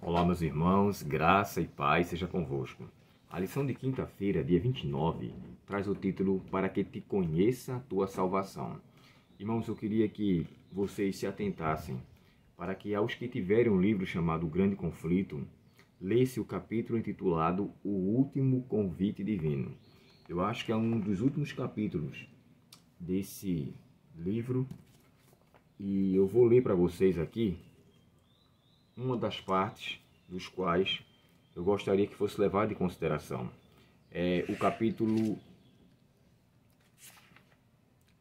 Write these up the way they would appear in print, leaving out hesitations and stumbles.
Olá, meus irmãos, graça e paz seja convosco. A lição de quinta-feira, dia 29, traz o título Para que te conheça a tua salvação. Irmãos, eu queria que vocês se atentassem para que aos que tiverem um livro chamado O Grande Conflito, lesse o capítulo intitulado O Último Convite Divino. Eu acho que é um dos últimos capítulos desse livro e eu vou ler para vocês aqui uma das partes dos quais eu gostaria que fosse levado em consideração. É o capítulo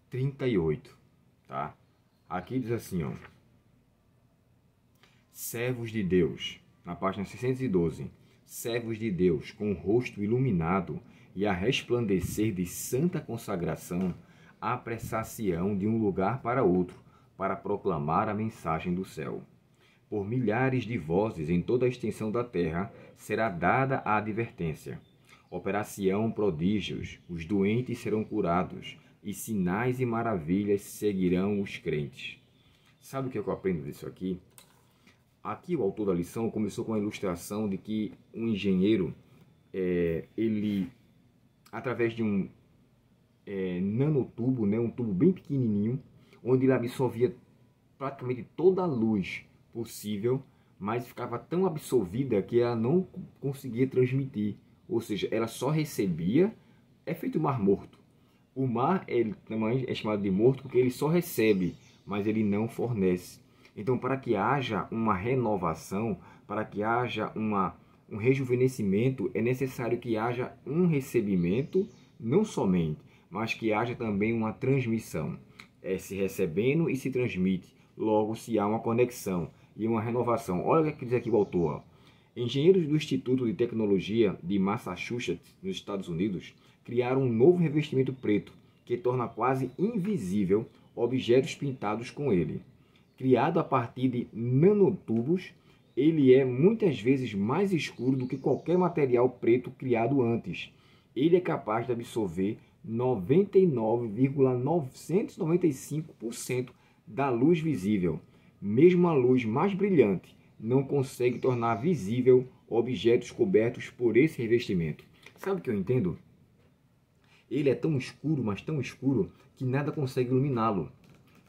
38, tá? Aqui diz assim, ó: servos de Deus, na página 612, servos de Deus com o rosto iluminado e a resplandecer de santa consagração, apressar-se-ão de um lugar para outro, para proclamar a mensagem do céu. Por milhares de vozes em toda a extensão da terra será dada a advertência. Operar-se-ão prodígios, os doentes serão curados, e sinais e maravilhas seguirão os crentes. Sabe o que eu aprendo disso aqui? Aqui o autor da lição começou com a ilustração de que um engenheiro, ele, através de um nanotubo, um tubo bem pequenininho, onde ele absorvia praticamente toda a luz possível, mas ficava tão absorvida que ela não conseguia transmitir, ou seja, ela só recebia. É feito o mar morto. O mar também é chamado de morto porque ele só recebe, mas ele não fornece. Então, para que haja uma renovação, para que haja um rejuvenescimento, é necessário que haja um recebimento, não somente, mas que haja também uma transmissão. Se recebendo e se transmite, logo se há uma conexão e uma renovação. Olha o que diz aqui o autor. Engenheiros do Instituto de Tecnologia de Massachusetts, nos Estados Unidos, criaram um novo revestimento preto que torna quase invisível objetos pintados com ele. Criado a partir de nanotubos, ele é muitas vezes mais escuro do que qualquer material preto criado antes. Ele é capaz de absorver 99,995% da luz visível. Mesmo a luz mais brilhante não consegue tornar visível objetos cobertos por esse revestimento. Sabe o que eu entendo? Ele é tão escuro, mas tão escuro, que nada consegue iluminá-lo.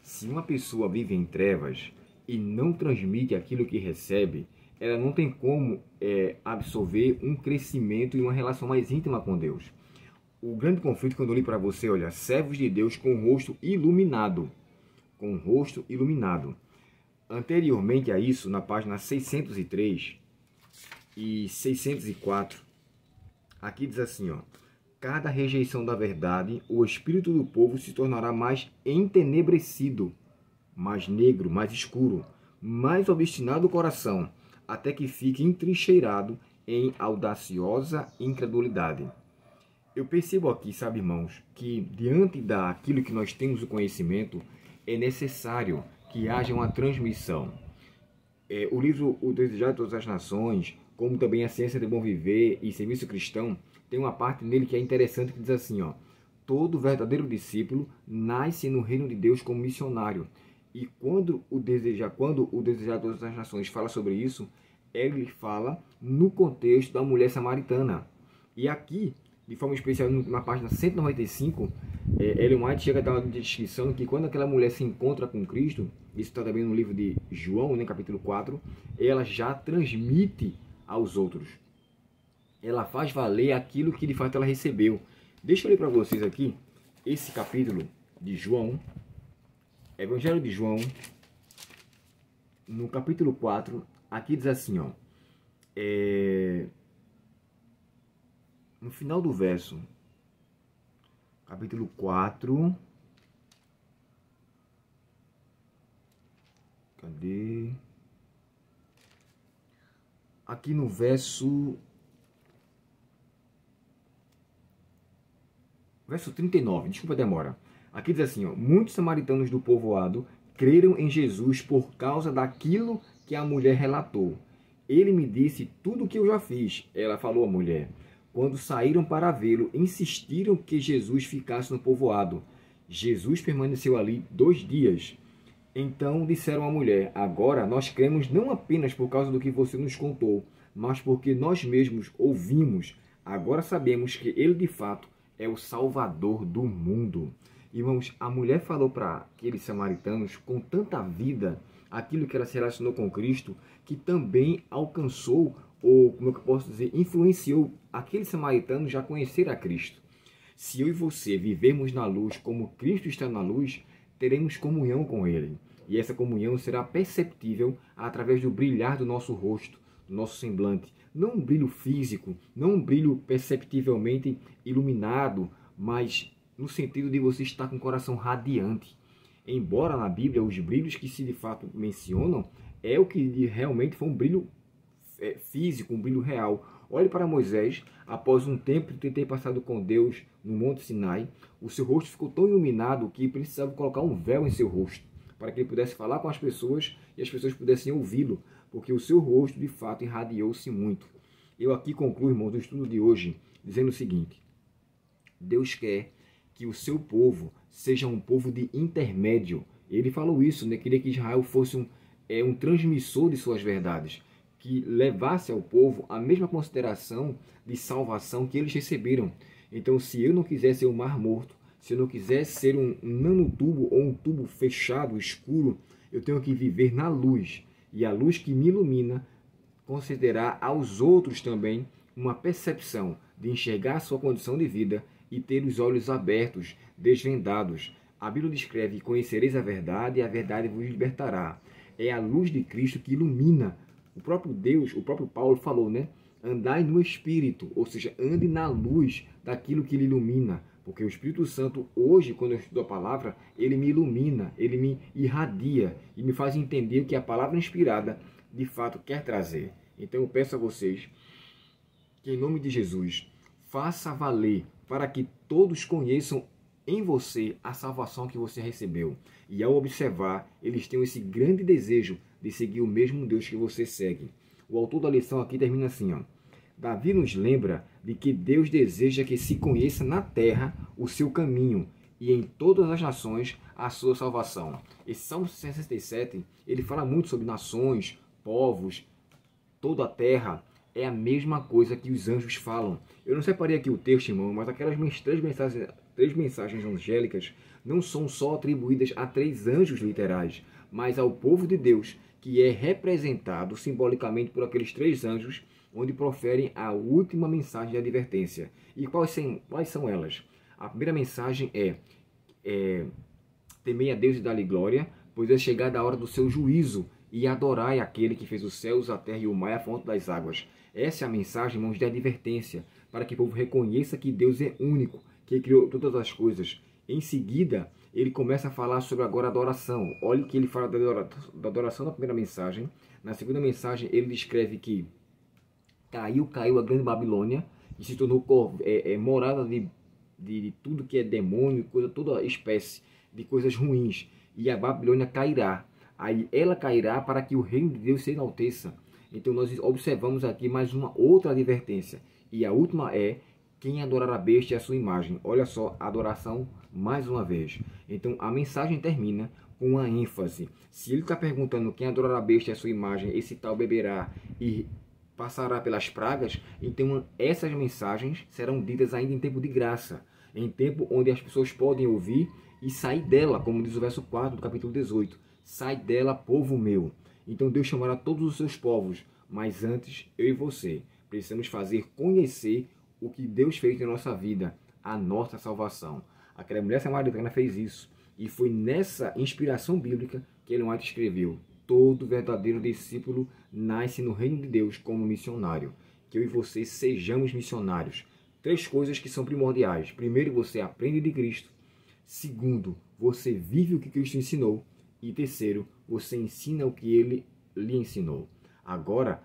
Se uma pessoa vive em trevas e não transmite aquilo que recebe, ela não tem como absorver um crescimento e uma relação mais íntima com Deus. O grande conflito, quando eu li para você, olha, servos de Deus com o rosto iluminado. Com o rosto iluminado. Anteriormente a isso, na página 603 e 604, aqui diz assim, ó: cada rejeição da verdade, o espírito do povo se tornará mais entenebrecido, mais negro, mais escuro, mais obstinado o coração, até que fique entrincheirado em audaciosa incredulidade. Eu percebo aqui, sabe, irmãos, que diante daquilo que nós temos o conhecimento, é necessário que haja uma transmissão. O livro O Desejado de Todas as Nações, como também A Ciência do Bom Viver e Serviço Cristão, tem uma parte nele que é interessante, que diz assim, ó: todo verdadeiro discípulo nasce no reino de Deus como missionário. E quando o Desejado de Todas as Nações fala sobre isso, ele fala no contexto da mulher samaritana. E aqui, de forma especial, na página 195, Ellen White chega a dar uma descrição que quando aquela mulher se encontra com Cristo, isso está também no livro de João, capítulo 4, ela já transmite aos outros. Ela faz valer aquilo que de fato ela recebeu. Deixa eu ler para vocês aqui esse capítulo de João, Evangelho de João, no capítulo 4, aqui diz assim, ó, no final do verso, capítulo 4, cadê? Aqui no verso 39, desculpa a demora. Aqui diz assim, ó: muitos samaritanos do povoado creram em Jesus por causa daquilo que a mulher relatou. Ele me disse tudo o que eu já fiz, ela falou à mulher. Quando saíram para vê-lo, insistiram que Jesus ficasse no povoado. Jesus permaneceu ali 2 dias. Então disseram à mulher: agora nós cremos não apenas por causa do que você nos contou, mas porque nós mesmos ouvimos. Agora sabemos que ele de fato é o Salvador do mundo. Irmãos, a mulher falou para aqueles samaritanos com tanta vida aquilo que ela se relacionou com Cristo, que também alcançou, ou como é que eu posso dizer, influenciou aqueles samaritanos já conhecer a Cristo. Se eu e você vivermos na luz como Cristo está na luz, teremos comunhão com Ele. E essa comunhão será perceptível através do brilhar do nosso rosto, do nosso semblante. Não um brilho físico, não um brilho perceptivelmente iluminado, mas no sentido de você estar com o coração radiante. Embora na Bíblia os brilhos que se de fato mencionam é o que realmente foi um brilho físico, um brilho real. Olhe para Moisés, após um tempo de ter passado com Deus no Monte Sinai, o seu rosto ficou tão iluminado que precisava colocar um véu em seu rosto, para que ele pudesse falar com as pessoas e as pessoas pudessem ouvi-lo, porque o seu rosto de fato irradiou-se muito. Eu aqui concluo, irmãos, o estudo de hoje, dizendo o seguinte: Deus quer que o seu povo seja um povo de intermédio. Ele falou isso, né? Queria que Israel fosse um transmissor de suas verdades, que levasse ao povo a mesma consideração de salvação que eles receberam. Então, se eu não quiser ser um mar morto, se eu não quiser ser um nanotubo ou um tubo fechado, escuro, eu tenho que viver na luz. E a luz que me ilumina concederá aos outros também uma percepção de enxergar a sua condição de vida e ter os olhos abertos, desvendados. A Bíblia descreve: conhecereis a verdade e a verdade vos libertará. É a luz de Cristo que ilumina. O próprio Deus, o próprio Paulo falou, né? Andai no Espírito, ou seja, ande na luz daquilo que lhe ilumina. Porque o Espírito Santo, hoje, quando eu estudo a palavra, ele me ilumina, ele me irradia e me faz entender o que a palavra inspirada de fato quer trazer. Então eu peço a vocês que, em nome de Jesus, faça valer para que todos conheçam em você a salvação que você recebeu. E ao observar, eles têm esse grande desejo de seguir o mesmo Deus que você segue. O autor da lição aqui termina assim, ó: Davi nos lembra de que Deus deseja que se conheça na terra o seu caminho e em todas as nações a sua salvação. Esse Salmo 67, ele fala muito sobre nações, povos, toda a terra. É a mesma coisa que os anjos falam. Eu não separei aqui o texto, irmão, mas aquelas três mensagens angélicas não são só atribuídas a 3 anjos literais, mas ao povo de Deus, que é representado simbolicamente por aqueles 3 anjos, onde proferem a última mensagem de advertência. E quais são elas? A primeira mensagem é temei a Deus e dá-lhe glória, pois é chegada a hora do seu juízo, e adorai aquele que fez os céus, a terra e o mar e a fonte das águas. Essa é a mensagem, irmãos, de advertência, para que o povo reconheça que Deus é único, que criou todas as coisas. Em seguida, ele começa a falar sobre agora a adoração. Olha que ele fala da adoração na primeira mensagem. Na segunda mensagem, ele descreve que caiu a grande Babilônia e se tornou morada de tudo que é demônio, toda espécie de coisas ruins. E a Babilônia cairá. Aí ela cairá para que o reino de Deus se enalteça. Então nós observamos aqui mais uma outra advertência. E a última é: quem adorar a besta e a sua imagem. Olha só, adoração mais uma vez. Então a mensagem termina com uma ênfase. Se ele está perguntando quem adorar a besta e a sua imagem, esse tal beberá e passará pelas pragas, então essas mensagens serão ditas ainda em tempo de graça, em tempo onde as pessoas podem ouvir e sair dela, como diz o verso 4 do capítulo 18. Sai dela, povo meu. Então Deus chamará todos os seus povos, mas antes, eu e você precisamos fazer conhecer o que Deus fez na nossa vida, a nossa salvação. Aquela mulher samaritana fez isso, e foi nessa inspiração bíblica que Ellen White escreveu: todo verdadeiro discípulo nasce no reino de Deus como missionário. Que eu e você sejamos missionários. 3 coisas que são primordiais. Primeiro, você aprende de Cristo. Segundo, você vive o que Cristo ensinou. E terceiro, você ensina o que ele lhe ensinou. Agora,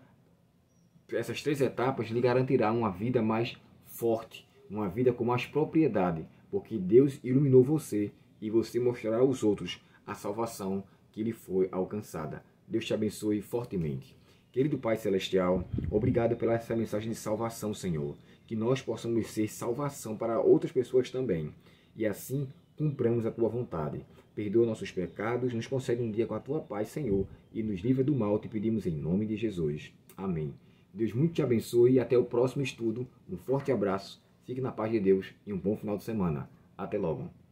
essas 3 etapas lhe garantirão uma vida mais forte, uma vida com mais propriedade, porque Deus iluminou você e você mostrará aos outros a salvação que lhe foi alcançada. Deus te abençoe fortemente. Querido Pai Celestial, obrigado pela essa mensagem de salvação, Senhor. Que nós possamos ser salvação para outras pessoas também. E assim, cumpramos a Tua vontade. Perdoa nossos pecados, nos concede um dia com a Tua paz, Senhor, e nos livra do mal, te pedimos em nome de Jesus. Amém. Deus muito te abençoe e até o próximo estudo. Um forte abraço, fique na paz de Deus e um bom final de semana. Até logo.